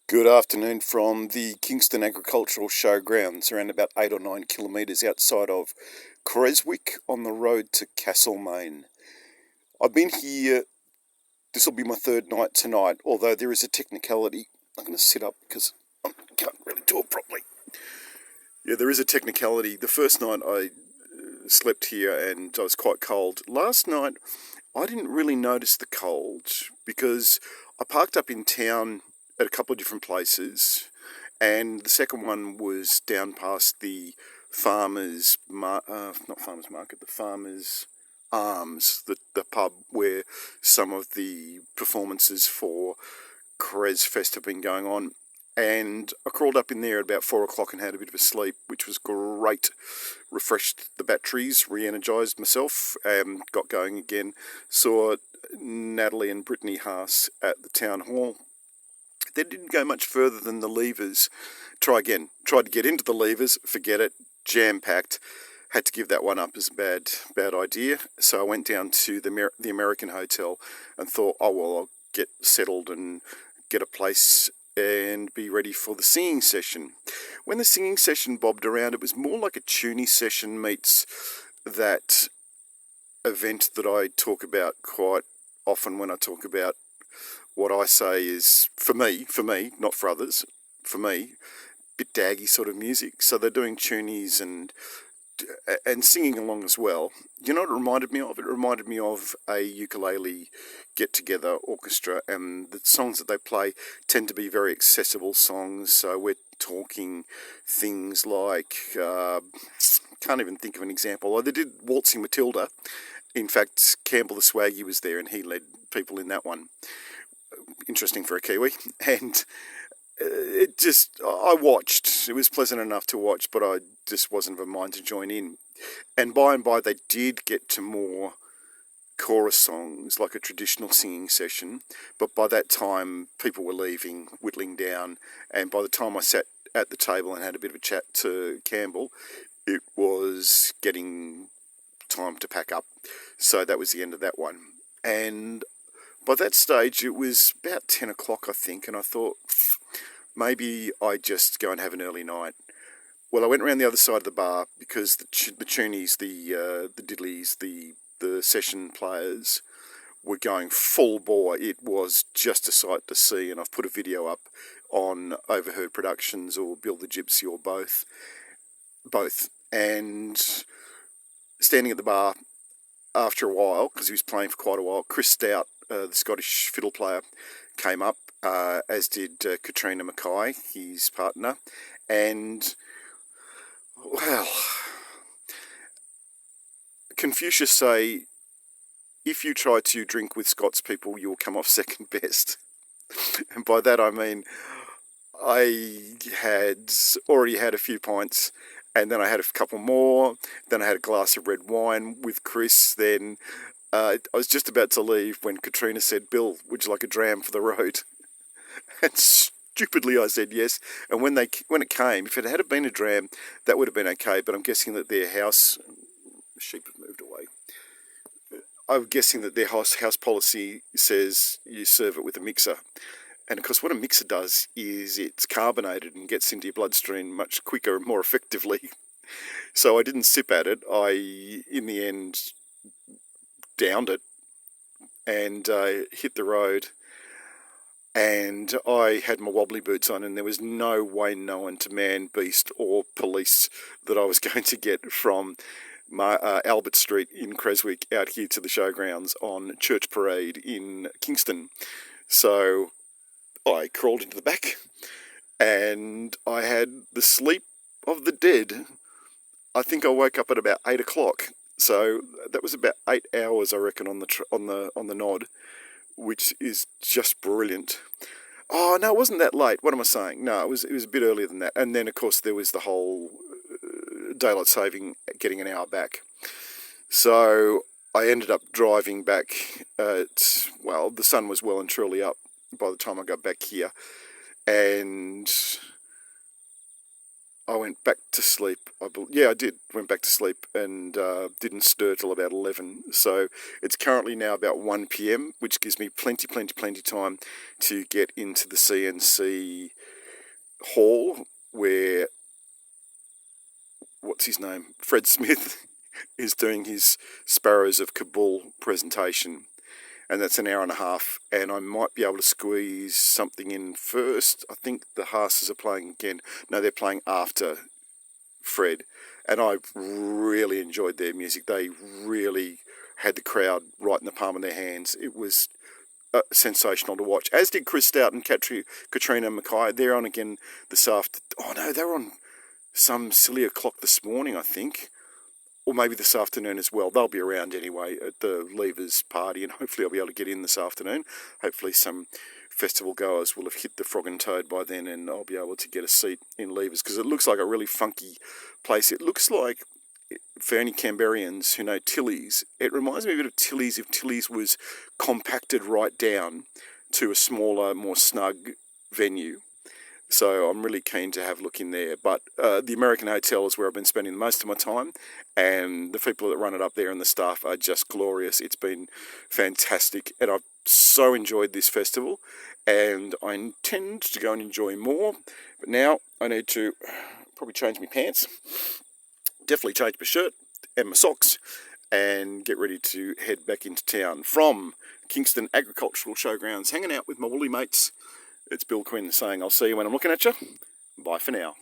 Good afternoon from the Kingston Agricultural Showgrounds, around about 8 or 9 kilometres outside of Creswick on the road to Castlemaine. I've been here, this will be my third night tonight, although there is a technicality. I'm going to sit up because I can't really talk properly. Yeah, there is a technicality. The first night I slept here and I was quite cold. Last night I didn't really notice the cold because I parked up in town at a couple of different places, and the second one was down past the not farmers market, the farmers arms, the pub where some of the performances for CresFest have been going on. And I crawled up in there at about 4 o'clock and had a bit of a sleep, which was great. Refreshed the batteries, re-energised myself, got going again. Saw Natalie and Brittany Haas at the town hall. They didn't go much further than the Levers. Try again. Tried to get into the Levers, forget it, jam-packed. Had to give that one up as a bad idea. So I went down to the American Hotel and thought, oh well, I'll get settled and get a place and be ready for the singing session. When the singing session bobbed around, it was more like a tuny session meets that event that I talk about quite often when I talk about what I say is, for me, not for others, for me, bit daggy sort of music. So they're doing tunies and singing along as well. You know what it reminded me of? It reminded me of a ukulele get-together orchestra, and the songs that they play tend to be very accessible songs. So we're talking things like, can't even think of an example. Oh, they did Waltzing Matilda. In fact, Campbell the Swaggy was there, and he led people in that one. Interesting for a Kiwi. And I watched. It was pleasant enough to watch, but I just wasn't of a mind to join in. And by they did get to more chorus songs, like a traditional singing session. But by that time, people were leaving, whittling down. And by the time I sat at the table and had a bit of a chat to Campbell, it was getting time to pack up. So that was the end of that one. And by that stage, it was about 10 o'clock, I think, and I thought, maybe I just go and have an early night. Well, I went around the other side of the bar because the tunies, the diddlies, the session players were going full bore. It was just a sight to see, and I've put a video up on Overheard Productions or Bill the Gypsy or both. And standing at the bar after a while, because he was playing for quite a while, Chris Stout, the Scottish fiddle player, came up, as did Katrina Mackay, his partner, and, well, Confucius say, if you try to drink with Scots people, you'll come off second best. And by that I mean, I had already had a few pints, and then I had a couple more, then I had a glass of red wine with Chris, then I was just about to leave when Katrina said, Bill, would you like a dram for the road? And stupidly I said yes. And when it came, if it had been a dram, that would have been okay. But I'm guessing that their house, the sheep have moved away. I'm guessing that their house policy says you serve it with a mixer. And of course, what a mixer does is it's carbonated and gets into your bloodstream much quicker and more effectively. So I didn't sip at it. I, in the end, downed it and hit the road. And I had my wobbly boots on, and there was no way known to man, beast, or police that I was going to get from Albert Street in Creswick out here to the showgrounds on Church Parade in Kingston. So I crawled into the back, and I had the sleep of the dead. I think I woke up at about 8 o'clock. So that was about 8 hours, I reckon, on the nod, which is just brilliant. Oh, no, it wasn't that late. What am I saying? No, it was a bit earlier than that. And then, of course, there was the whole daylight saving, getting an hour back. So I ended up driving back the sun was well and truly up by the time I got back here. And I went back to sleep. Yeah, I did. Went back to sleep and didn't stir till about 11. So it's currently now about 1 p.m, which gives me plenty time to get into the CNC hall where, what's his name? Fred Smith is doing his Sparrows of Kabul presentation. And that's an hour and a half, and I might be able to squeeze something in first. I think the Haas's are playing again. No, they're playing after Fred, and I really enjoyed their music. They really had the crowd right in the palm of their hands. It was sensational to watch, as did Chris Stout and Katrina Mackay. They're on again this afternoon. Oh no, they were on some silly o'clock this morning, I think. Or maybe this afternoon as well. They'll be around anyway at the Leavers party, and hopefully I'll be able to get in this afternoon. Hopefully some festival goers will have hit the Frog and Toad by then, and I'll be able to get a seat in Leavers, because it looks like a really funky place. It looks like, for any Canberrians who know Tilly's, it reminds me a bit of Tilly's if Tilly's was compacted right down to a smaller, more snug venue. So I'm really keen to have a look in there. But the American Hotel is where I've been spending most of my time, and the people that run it up there and the staff are just glorious. It's been fantastic, and I've so enjoyed this festival, and I intend to go and enjoy more. But now I need to probably change my pants, definitely change my shirt and my socks, and get ready to head back into town from Kingston Agricultural Showgrounds, hanging out with my woolly mates. It's Bill Quinn saying, I'll see you when I'm looking at you. Bye for now.